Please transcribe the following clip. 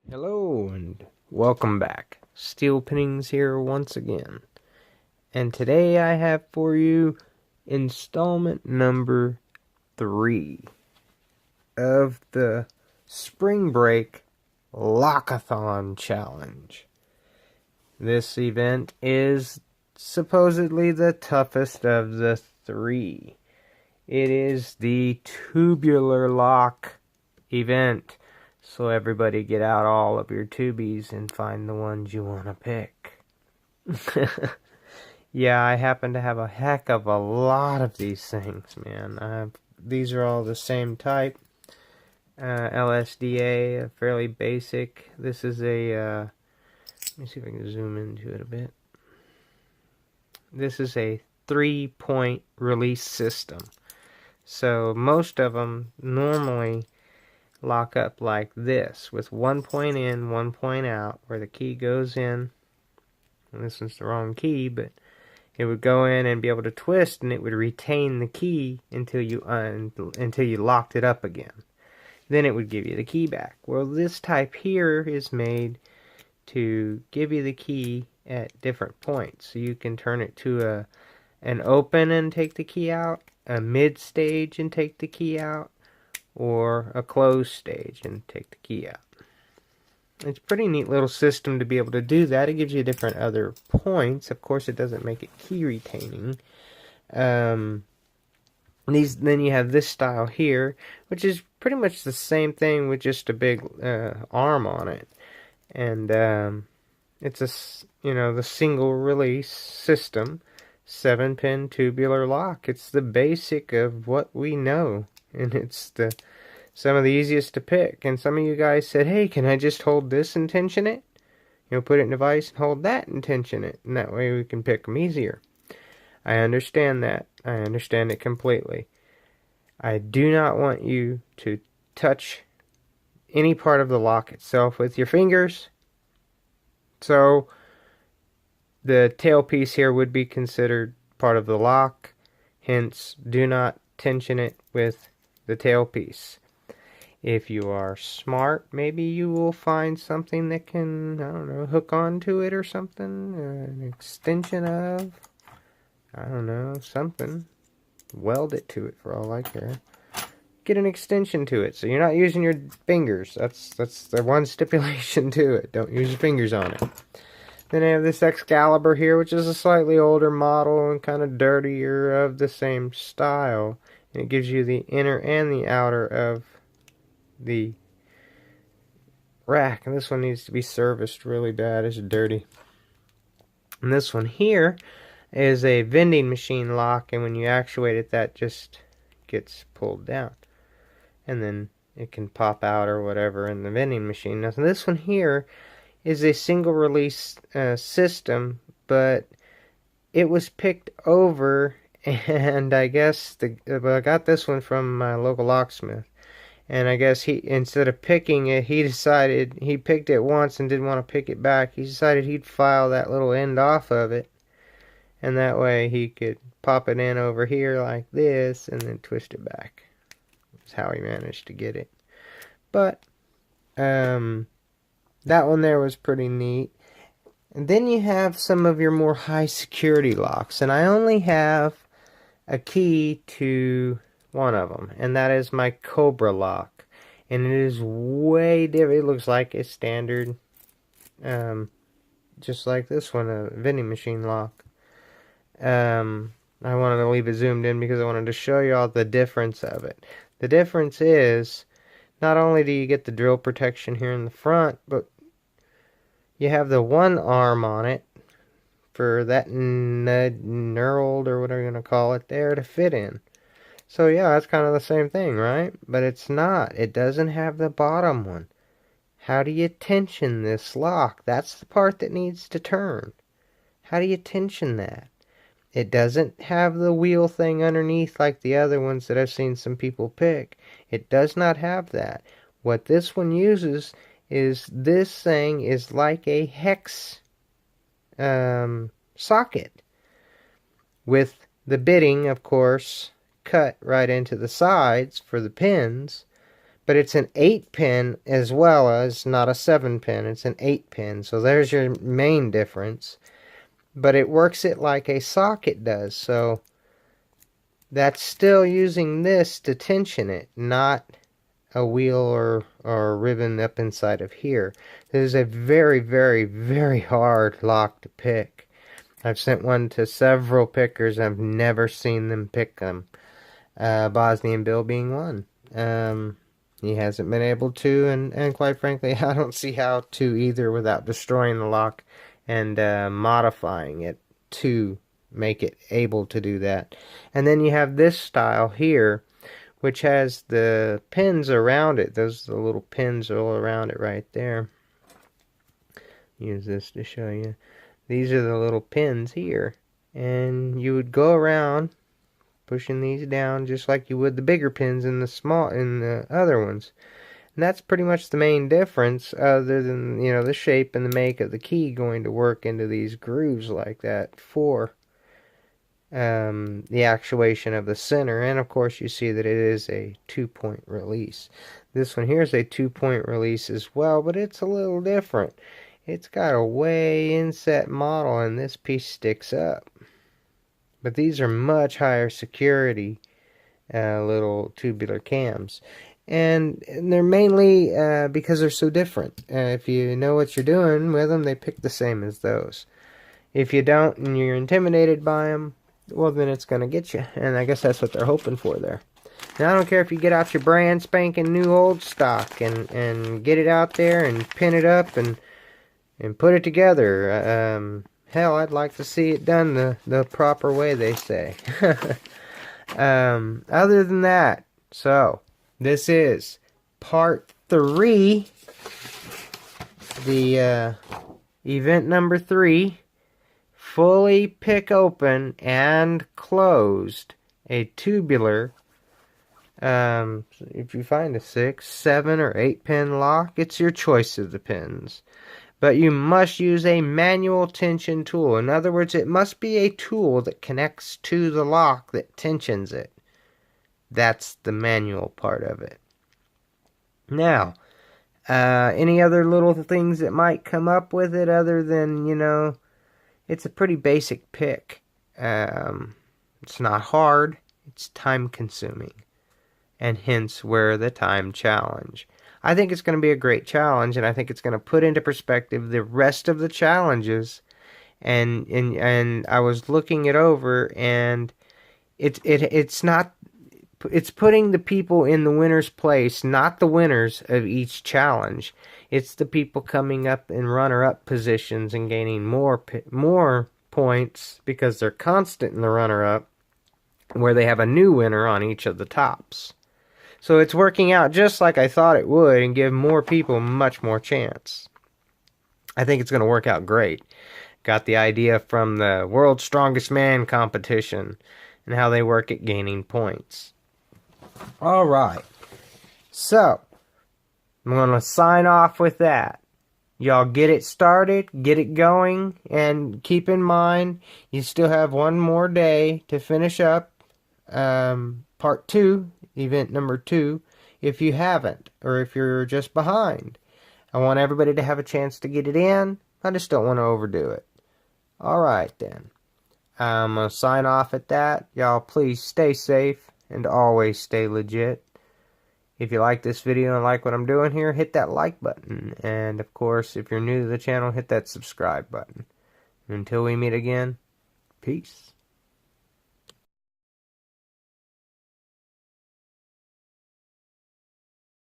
Hello and welcome back. Steel Pinnings here once again. And today I have for you installment number 3 of the Spring Break Lockathon Challenge. This event is supposedly the toughest of the 3. It is the tubular lock event. So everybody get out all of your tubies and find the ones you want to pick. Yeah, I happen to have a heck of a lot of these things, man. These are all the same type. LSDA, fairly basic. This is let me see if I can zoom into it a bit. This is a 3-point release system. So most of them normally lock up like this, with 1 point in, 1 point out, where the key goes in. And this one's the wrong key, but it would go in and be able to twist, and it would retain the key until you locked it up again. Then it would give you the key back. Well, this type here is made to give you the key at different points. So you can turn it to an open and take the key out, a mid stage and take the key out, or a closed stage and take the key out. It's a pretty neat little system to be able to do that. It gives you different other points. Of course, it doesn't make it key retaining. Then you have this style here, which is pretty much the same thing with just a big arm on it. And it's the single release system, 7-pin tubular lock. It's the basic of what we know. And it's some of the easiest to pick. And some of you guys said, hey, can I just hold this and tension it? Put it in a vise and hold that and tension it. And that way we can pick them easier. I understand that. I understand it completely. I do not want you to touch any part of the lock itself with your fingers. So the tailpiece here would be considered part of the lock. Hence, do not tension it with the tailpiece. If you are smart, maybe you will find something that can, I don't know, hook onto it or something. An extension of, I don't know, something. Weld it to it for all I care. Get an extension to it so you're not using your fingers. That's the one stipulation to it. Don't use your fingers on it. Then I have this Excalibur here, which is a slightly older model and kind of dirtier of the same style. And it gives you the inner and the outer of the rack. And this one needs to be serviced really bad. It's dirty. And this one here is a vending machine lock. And when you actuate it, that just gets pulled down. And then it can pop out or whatever in the vending machine. Now, this one here is a single release system, but it was picked over. And I guess I got this one from my local locksmith. And I guess instead of picking it, he picked it once and didn't want to pick it back. He decided he'd file that little end off of it. And that way he could pop it in over here like this and then twist it back. That's how he managed to get it. But, that one there was pretty neat. And then you have some of your more high security locks. And I only have a key to one of them, and that is my Cobra lock. And it is way different. It looks like a standard, just like this one, a vending machine lock. I wanted to leave it zoomed in because I wanted to show you all the difference of it. The difference is, not only do you get the drill protection here in the front, but you have the one arm on it for that knurled or whatever you're going to call it there to fit in. So yeah, that's kind of the same thing, right? But it's not. It doesn't have the bottom one. How do you tension this lock? That's the part that needs to turn. How do you tension that? It doesn't have the wheel thing underneath like the other ones that I've seen some people pick. It does not have that. What this one uses is this thing is like a hex socket with the bitting, of course, cut right into the sides for the pins, but it's an 8-pin as well as not a 7-pin. It's an 8-pin. So there's your main difference. But it works it like a socket does. So that's still using this to tension it, not a wheel or a ribbon up inside of here. This is a very, very, very hard lock to pick. I've sent one to several pickers. I've never seen them pick them. Bosnian Bill being one. He hasn't been able to, and quite frankly, I don't see how to either without destroying the lock and modifying it to make it able to do that. And then you have this style here, which has the pins around it. Those are the little pins all around it right there. Use this to show you. These are the little pins here. And you would go around pushing these down just like you would the bigger pins in the other ones. And that's pretty much the main difference, other than, you know, the shape and the make of the key going to work into these grooves like that for the actuation of the center. And of course you see that it is a 2-point release. This one here is a 2-point release as well, but it's a little different. It's got a way inset model, and this piece sticks up. But these are much higher security little tubular cams. And they're mainly because they're so different. If you know what you're doing with them, they pick the same as those. If you don't and you're intimidated by them, well, then it's going to get you. And I guess that's what they're hoping for there. Now, I don't care if you get out your brand spanking new old stock and get it out there and pin it up and put it together. Hell, I'd like to see it done the proper way, they say. Other than that, so this is part 3, the event number 3, fully pick open and closed a tubular. If you find a 6, 7, or 8-pin lock, it's your choice of the pins. But you must use a manual tension tool. In other words, it must be a tool that connects to the lock that tensions it. That's the manual part of it. Now, any other little things that might come up with it other than, you know, it's a pretty basic pick. It's not hard. It's time consuming. And hence where the time challenge. I think it's going to be a great challenge, and I think it's going to put into perspective the rest of the challenges. And I was looking it over, and it's putting the people in the winner's place, not the winners of each challenge. It's the people coming up in runner-up positions and gaining more points because they're constant in the runner-up, where they have a new winner on each of the tops. So it's working out just like I thought it would and give more people much more chance. I think it's going to work out great. Got the idea from the World's Strongest Man competition and how they work at gaining points. Alright, so I'm going to sign off with that. Y'all get it started, get it going, and keep in mind you still have one more day to finish up part 2, event number 2, if you haven't, or if you're just behind. I want everybody to have a chance to get it in. I just don't want to overdo it. Alright then. I'm going to sign off at that. Y'all please stay safe and always stay legit. If you like this video and like what I'm doing here, hit that like button. And of course, if you're new to the channel, hit that subscribe button. Until we meet again, peace.